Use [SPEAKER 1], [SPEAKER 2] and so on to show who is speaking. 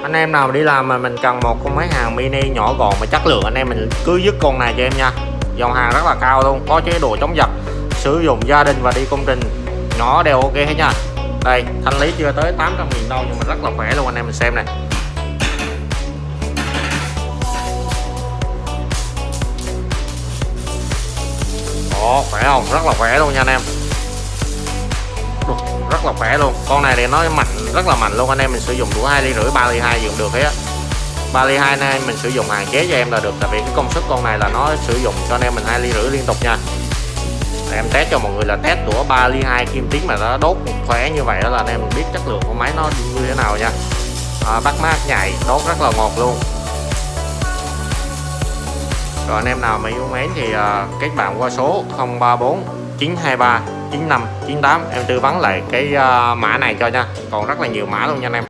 [SPEAKER 1] Anh em nào mà đi làm mà mình cần một con máy hàng mini nhỏ gọn mà chất lượng, anh em mình cứ dứt con này cho em nha. Dòng hàng rất là cao luôn, có chế độ chống giật, sử dụng gia đình và đi công trình nhỏ đều ok hết nha. Đây, thanh lý chưa tới 800.000 đâu nhưng mà rất là khỏe luôn, anh em mình xem này. Ồ, khỏe không? Rất là khỏe luôn nha anh em. Rất là khỏe luôn. Con này thì nó mạnh, rất là mạnh luôn, anh em mình sử dụng đủ 2,5 ly, 3,2 ly dùng được hết á. 3,2 ly anh em mình sử dụng hạn chế cho em là được, tại vì cái công suất con này là nó sử dụng cho anh em mình 2,5 ly liên tục nha. Để em test cho mọi người là test của 3,2 ly kim tuyến mà nó đốt khỏe như vậy đó, là anh em biết chất lượng của máy nó như thế nào nha. Bắt mát nhạy, đốt rất là ngọt luôn. Rồi anh em nào mà yêu mến thì kết bạn qua số 034 923 95 98, em tư vấn lại cái mã này cho nha. Còn rất là nhiều mã luôn nha anh em.